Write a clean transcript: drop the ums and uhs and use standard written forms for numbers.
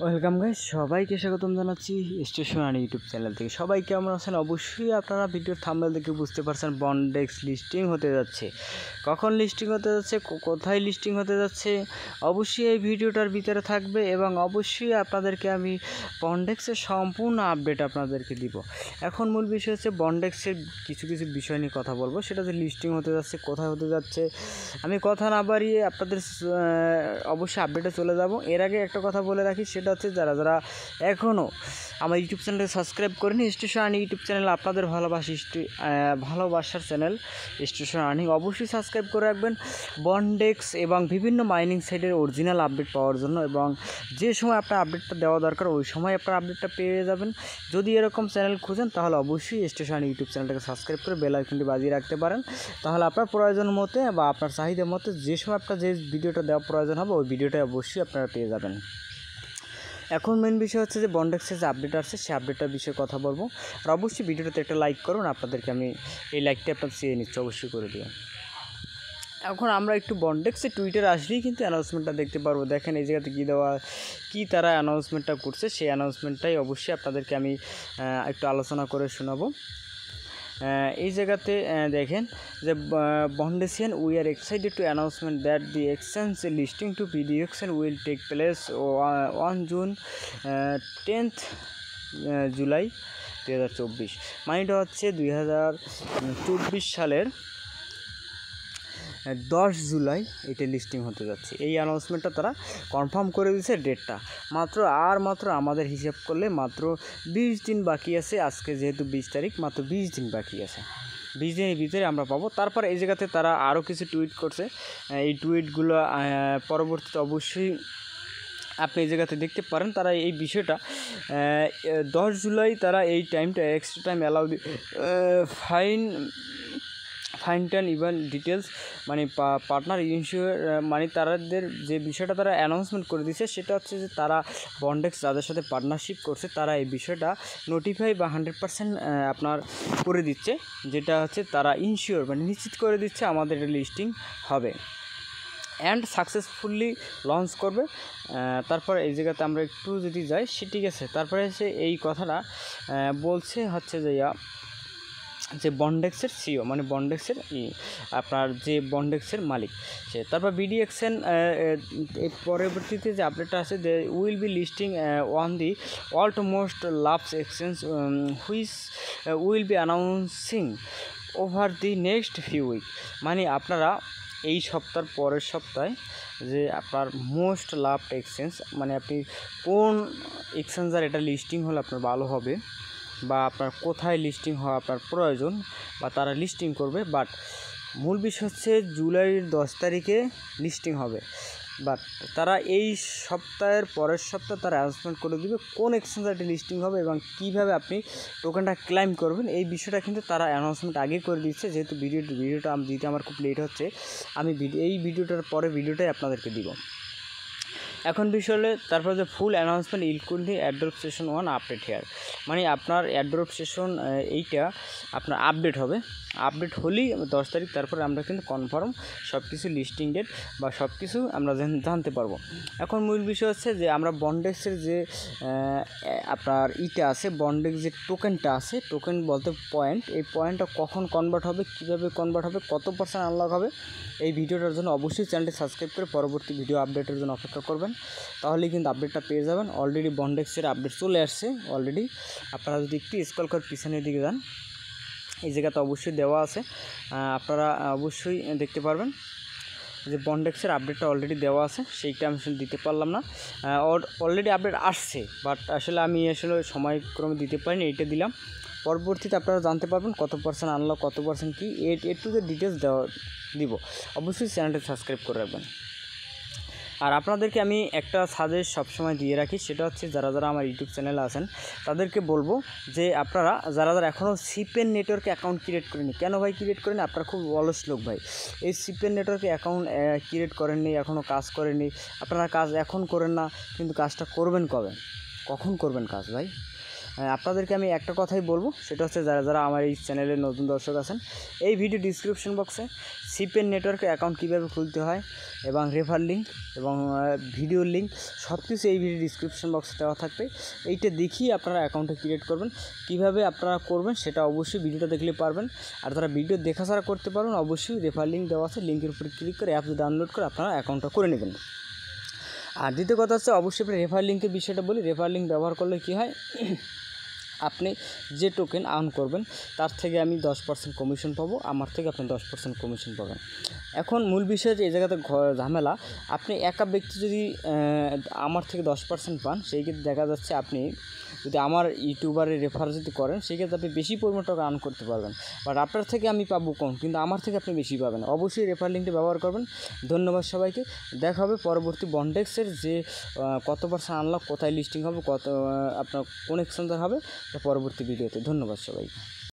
Welcome guys, সবাইকে স্বাগতম জানাচ্ছি স্টেশন আনি ইউটিউব চ্যানেল থেকে। সবাই কেমন আছেন? অবশ্যই আপনারা ভিডিওর থাম্বনেল দেখে বুঝতে পারছেন বন্ডেক্স লিস্টিং হতে যাচ্ছে। কখন লিস্টিং হতে যাচ্ছে, কোথায় লিস্টিং হতে যাচ্ছে, অবশ্যই এই ভিডিওটার ভিতরে থাকবে এবং অবশ্যই আপনাদেরকে আমি বন্ডেক্সের সম্পূর্ণ আপডেট আপনাদেরকে দিব। এখন মূল বিষয় হচ্ছে বন্ডেক্সের কিছু বিষয় নিয়ে কথা বলবো, সেটা যে লিস্টিং হতে যাচ্ছে, কোথায় হতে যাচ্ছে। আমি কথা না বাড়িয়ে আপনাদের অবশ্যই আপডেটে চলে যাব। এর আগে একটা কথা বলে রাখি, সেটা হচ্ছে যারা এখনও আমার ইউটিউব চ্যানেলটা সাবস্ক্রাইব করেনি, স্টেশন আর্নিং ইউটিউব চ্যানেল আপনাদের ভালোবাসার চ্যানেল স্টেশন আর্নিং, অবশ্যই সাবস্ক্রাইব করে রাখবেন বন্ডেক্স এবং বিভিন্ন মাইনিং সাইটের অরিজিনাল আপডেট পাওয়ার জন্য। এবং যে সময় আপনার আপডেটটা দেওয়া দরকার ওই সময় আপনার আপডেটটা পেয়ে যাবেন। যদি এরকম চ্যানেল খুঁজেন তাহলে অবশ্যই স্টেশন আর্নিং ইউটিউব চ্যানেলটাকে সাবস্ক্রাইব করে বেল আইকনটি বাজিয়ে রাখতে পারেন। তাহলে আপনার প্রয়োজন মতে বা আপনার চাহিদা মতো যে সময় আপনার যে ভিডিওটা দেওয়া প্রয়োজন হবে ওই ভিডিওটা অবশ্যই আপনারা পেয়ে যাবেন। এখন মেন বিষয় হচ্ছে যে বন্ডেক্সের যে আপডেট আসছে সেই আপডেটটার বিষয়ে কথা বলবো। আর অবশ্যই ভিডিওটাতে একটা লাইক করুন, আপনাদেরকে আমি এই লাইকটা আপনার চেয়ে নিচ্ছি, অবশ্যই করে দিও। এখন আমরা একটু বন্ডেক্সে টুইটার আসলেই কিন্তু অ্যানাউন্সমেন্টটা দেখতে পারবো। দেখেন এই জায়গাতে কী তারা অ্যানাউন্সমেন্টটা করছে, সেই অ্যানাউন্সমেন্টটাই অবশ্যই আপনাদেরকে আমি একটু আলোচনা করে শোনাবো। এই জায়গাতে দেখেন যে বন্ডেসিয়ান we are excited to announcement that the exchange listing to PDXN will take place 1 June 10th July 2024। মানেটা হচ্ছে 2024 সালের 10 জুলাই এটা লিস্টিং হতে যাচ্ছে। এই অ্যানাউন্সমেন্টটা তারা কনফার্ম করে দিয়েছে ডেটটা। মাত্র আমাদের হিসাব করলে মাত্র 20 দিন বাকি আছে। আজকে যেহেতু 20 তারিখ, মাত্র 20 দিন বাকি আছে। 20 দিনের ভিতরে আমরা পাবো। তারপর এই জায়গাতে তারা আরও কিছু টুইট করছে। এই টুইটগুলো পরবর্তীতে অবশ্যই আপনি এই জায়গাতে দেখতে পারেন। তারা এই বিষয়টা 10 জুলাই তারা এই টাইমটা extra time allow fine turn even details মানে পার্টনার ইনশিওর মানে তাদের যে বিষয়টা তারা অ্যানাউন্সমেন্ট করে দিয়েছে সেটা হচ্ছে যে তারা বন্ডেক্স যাদের সাথে পার্টনারশিপ করছে তারা এই বিষয়টা নোটিফাই বা 100% আপনার করে দিচ্ছে, যেটা হচ্ছে তারা ইনশিওর মানে নিশ্চিত করে দিচ্ছে আমাদের লিস্টিং হবে অ্যান্ড সাকসেসফুলি লঞ্চ করবে। তারপর এই জায়গাতে আমরা একটু যদি যাই ঠিক আছে। তারপরে সে এই কথাটা বলছে হচ্ছে যে বন্ডেক্সের সিও মানে বন্ডেক্সের আপনার যে বন্ডেক্সের মালিক সে। তারপর BDXN এর পরবর্তীতে যে আপডেটটা আছে যে will be listing on the world most loves exchange which will be announcing over the next few week. মানে আপনারা এই সপ্তাহের পরের সপ্তাহে যে আপনার মোস্ট লাভড এক্সচেঞ্জ মানে আপনি কোন এক্সচেঞ্জার এটা লিস্টিং হলে আপনার ভালো হবে বা আপনার কোথায় লিস্টিং হওয়া আপনার প্রয়োজন বা তারা লিস্টিং করবে। বাট মূল বিষয় হচ্ছে জুলাইয়ের 10 তারিখে লিস্টিং হবে। বাট তারা এই সপ্তাহের পরের সপ্তাহে তারা অ্যানাউন্সমেন্ট করে দেবে কোন এক্সচেঞ্জারটি লিস্টিং হবে এবং কীভাবে আপনি টোকেনটা ক্লাইম করবেন। এই বিষয়টা কিন্তু তারা অ্যানাউন্সমেন্ট আগে করে দিচ্ছে। যেহেতু ভিডিওটা দিতে আমার খুব লেট হচ্ছে, আমি এই ভিডিওটার পরে ভিডিওটাই আপনাদেরকে দিব। এখন বিষয় হলে তারপর যে full announcement including airdrop session 1 update here. মানে আপনার অ্যাড্রপ সেশন এইটা আপনার আপডেট হবে। আপডেট হলেই 10 তারিখ তারপরে আমরা কিন্তু কনফার্ম সব কিছু লিস্টিং ডেট বা সব কিছু আমরা জানতে পারবো। এখন মূল বিষয় হচ্ছে যে আমরা বন্ডেক্সের যে আপনার আছে বন্ডেক্স যে টোকেনটা আছে, টোকেন বলতে পয়েন্ট, এই পয়েন্টটা কখন কনভার্ট হবে, কীভাবে কনভার্ট হবে, কত % আনলক হবে, এই ভিডিওটার জন্য অবশ্যই চ্যানেলটি সাবস্ক্রাইব করে পরবর্তী ভিডিও আপডেটের জন্য অপেক্ষা করবেন। তাহলেই কিন্তু আপডেটটা পেয়ে যাবেন। অলরেডি বন্ডেক্সের আপডেট চলে আসছে অলরেডি। আপনারা যদি একটু স্ক্রল করে পিছনের দিকে যান, এই জায়গাতে অবশ্যই দেওয়া আছে, আপনারা অবশ্যই দেখতে পারবেন যে বন্ডেক্সের আপডেটটা অলরেডি দেওয়া আছে। সেইটা আমি আসলে দিতে পারলাম না, অলরেডি আপডেট আসছে বাট আসলে আমি সময়ক্রমে দিতে পারিনি, এইটা দিলাম। পরবর্তীতে আপনারা জানতে পারবেন কত % আনলক, কত % কী একটু যে ডিটেলস দিব। অবশ্যই চ্যানেলটা সাবস্ক্রাইব করে রাখবেন। আর আপনাদেরকে আমি একটা সাজেস্ট সবসময় দিয়ে রাখি, সেটা হচ্ছে যারা আমার ইউটিউব চ্যানেলে আছেন তাদেরকে বলবো যে আপনারা যারা এখনও সিপেন নেটওয়ার্কে অ্যাকাউন্ট ক্রিয়েট করেনি। কেন ভাই ক্রিয়েট করেনি? আপনারা খুব অলস লোক ভাই। এই সিপেন নেটওয়ার্কে অ্যাকাউন্ট ক্রিয়েট করেননি, এখনও কাজ করেননি। আপনারা কাজ এখন করেন না, কিন্তু কাজটা করবেন কবে, কখন করবেন কাজ ভাই? আপনাদেরকে আমি একটা কথাই বলবো, সেটা হচ্ছে যারা আমার এই চ্যানেলের নতুন দর্শক আছেন, এই ভিডিও ডিসক্রিপশন বক্সে সিপেন নেটওয়ার্কের অ্যাকাউন্ট কীভাবে খুলতে হয় এবং রেফার লিঙ্ক এবং ভিডিও লিঙ্ক সব কিছু এই ভিডিও ডিসক্রিপশন বক্সে দেওয়া থাকবে। এইটা দেখিয়ে আপনারা অ্যাকাউন্টটা ক্রিয়েট করবেন। কীভাবে আপনারা করবেন সেটা অবশ্যই ভিডিওটা দেখলে পারবেন। আর যারা ভিডিও দেখা ছাড়া করতে পারবেন, অবশ্যই রেফার লিঙ্ক দেওয়া আছে, লিঙ্কের উপরে ক্লিক করে অ্যাপস ডাউনলোড করে আপনারা অ্যাকাউন্টটা করে নেবেন। আর দ্বিতীয় কথা হচ্ছে, অবশ্যই আপনি রেফার লিঙ্কের বিষয়টা বলি। রেফার লিঙ্ক ব্যবহার করলে কী হয়, আপনি যে টোকেন আর্ন করবেন তার থেকে আমি 10% কমিশন পাবো, আমার থেকে আপনি 10% কমিশন পাবেন। এখন মূল বিষয় যে এই জায়গাতে ঝামেলা, আপনি একা ব্যক্তি যদি আমার থেকে 10% পান, সেই ক্ষেত্রে দেখা যাচ্ছে আপনি যদি আমার ইউটিউবারের রেফার যদি করেন, সেই ক্ষেত্রে আপনি বেশি পরিমাণ টাকা আর্ন করতে পারবেন। বাট আপনার থেকে আমি পাবো কম, কিন্তু আমার থেকে আপনি বেশি পাবেন। অবশ্যই রেফার লিঙ্কটি ব্যবহার করবেন। ধন্যবাদ সবাইকে। দেখা হবে পরবর্তী বন্ডেক্সের যে কত পার্সেন্ট আনলক, কোথায় লিস্টিং হবে, কত আপনার কোন এক্সচেঞ্জার হবে, পরবর্তী ভিডিওতে। ধন্যবাদ সবাইকে।